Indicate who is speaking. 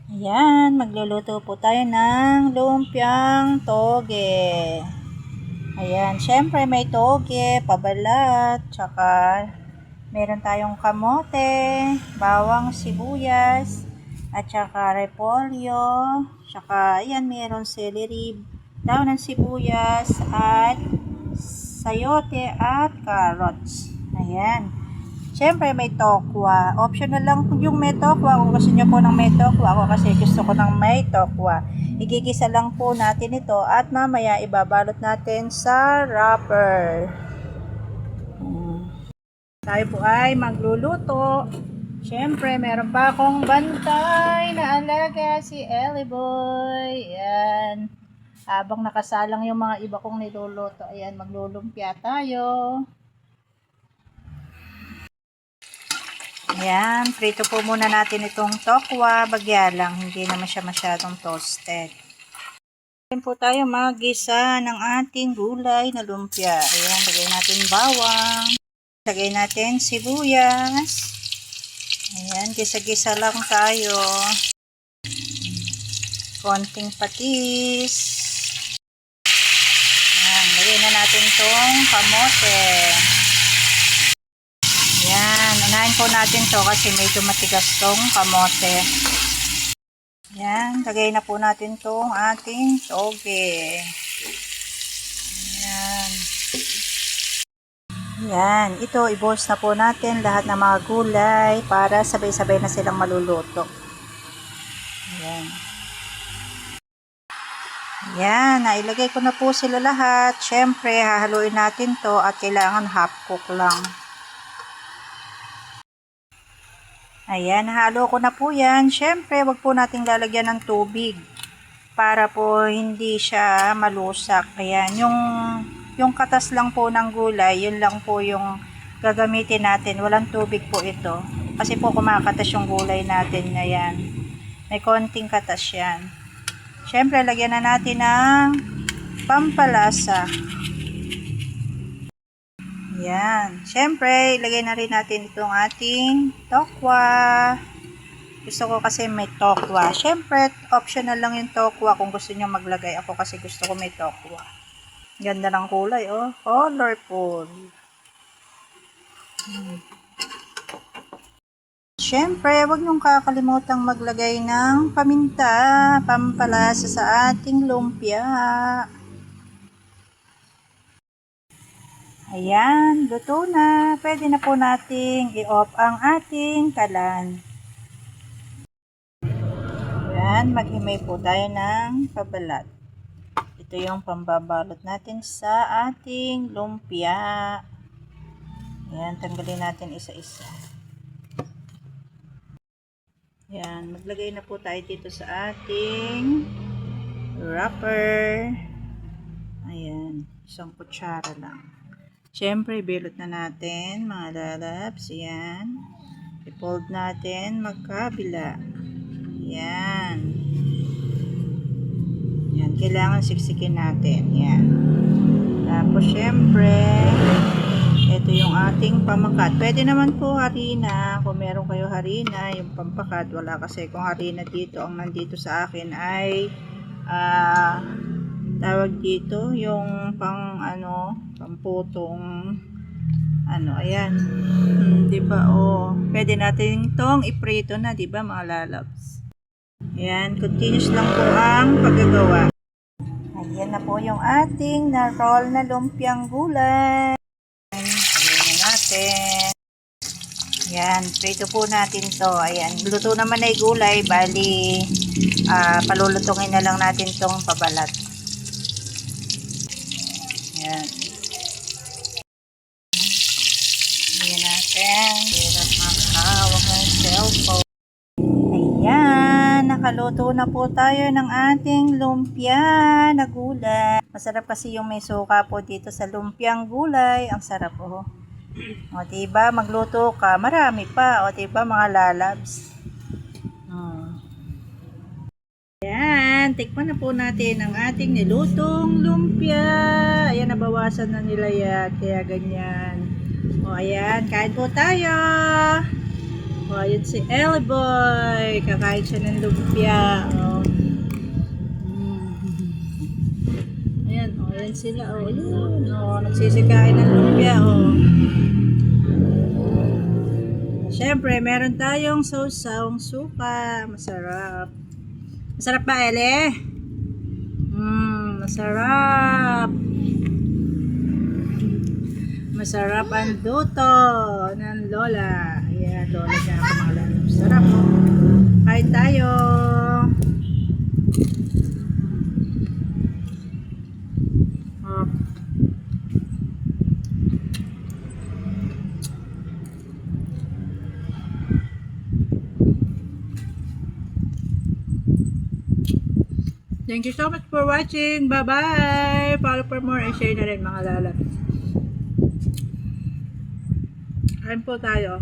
Speaker 1: Ayan, magluluto po tayo ng lumpiang toge. Ayan, syempre may toge, pabalat, tsaka meron tayong kamote, bawang sibuyas, at tsaka repolyo, tsaka ayan, meron celery, daon ng sibuyas, at sayote at carrots. Ayan. Siyempre may tokwa. Optional lang po yung may tokwa. Kung gusto nyo po ng may tokwa, ako kasi gusto ko ng may tokwa. Igigisa lang po natin ito at mamaya ibabalot natin sa wrapper. Tayo po ay magluluto. Siyempre, meron pa akong bantay na alaga, si Ellie Boy. Ayan. Habang nakasalang yung mga iba kong niluluto, ayan, maglulumpia tayo. Ayan, prito po muna natin itong tokwa, bagya lang, hindi naman siya masyadong toasted. Ayan po tayo mag-gisa ng ating gulay na lumpia. Ayan, lagay natin bawang, lagay natin sibuyas. Ayan, gisa-gisa lang tayo. Konting patis. Ayan, lagay na natin itong kamote. Yan, unahin po natin to kasi medyo matigas tong kamote. Yan, lagay na po natin tong ating toge. Yan. Yan, ito i-boils na po natin lahat ng mga gulay para sabay-sabay na silang maluluto. Yan. Yan, nailagay ko na po sila lahat. Syempre, hahaluin natin to at kailangan half cook lang. Ayan, halo ko na po yan. Siyempre, wag po nating lalagyan ng tubig para po hindi siya malusak. Ayan, yung katas lang po ng gulay, yun lang po yung gagamitin natin. Walang tubig po ito. Kasi po kumakatas yung gulay natin. Ayan, may konting katas yan. Siyempre, lagyan na natin ng pampalasa. Yan. Siyempre, ilagay na rin natin itong ating tokwa. Gusto ko kasi may tokwa. Siyempre, optional lang yung tokwa kung gusto nyo maglagay. Ako kasi gusto ko may tokwa. Ganda ng kulay, oh. Colorful. Siyempre, huwag nyong kakalimutang maglagay ng paminta, pampalasa sa ating lumpia. Ayan, luto na. Pwede na po nating i-off ang ating kalan. Ayan, maghimay po tayo ng pabalat. Ito yung pambabalot natin sa ating lumpia. Ayan, tanggalin natin isa-isa. Ayan, maglagay na po tayo dito sa ating wrapper. Ayan, isang kutsara lang. Siyempre, bilot na natin mga lalabs. Ayan. I-fold natin magkabila. Ayan. Ayan. Kailangan siksikin natin. Ayan. Tapos, siyempre, ito yung ating pamakat. Pwede naman po harina. Kung meron kayo harina, yung pampakat. Wala kasi kung harina dito. Ang nandito sa akin ay tawag dito yung pamputong ayan. 'Di ba? Oh, pwede natin tong iprito na, 'di ba, mga lalabs? Ayan, continuous lang po ang paggagawa. Ayan na po yung ating na-roll na lumpiang gulay. Ayan na natin. Ayan, prito po natin to. Ayan, luto naman ay gulay, bali palulutungin na lang natin tong pabalat. Ayan. Ayan natin. Hirap makahawak ng cellphone. Ayan. Nakaluto na po tayo ng ating lumpia na gulay. Masarap kasi yung may suka po dito sa lumpiang gulay. Ang sarap po. O diba, magluto ka. Marami pa. O diba, mga lalabs. Ayan, tikman na po natin ang ating nilutong lumpia. Ayan, nabawasan na nila yan. Kaya ganyan. O, ayan, kain po tayo. O, ayun si Ellie Boy. Kakain siya ng lumpia. O. Ayan, o. Ayan sila. O, ayan. O, nagsisikain ng lumpia. O. Siyempre, meron tayong sausawang suka. Masarap. Masarap ba, Ellie? Masarap. Masarap ang luto ng Lola. Ayan, Lola niya ang pangalan. Masarap. Kain tayo. Oh. Thank you so much for watching. Bye-bye. Follow for more and share na rin mga lalabs. Kain po tayo.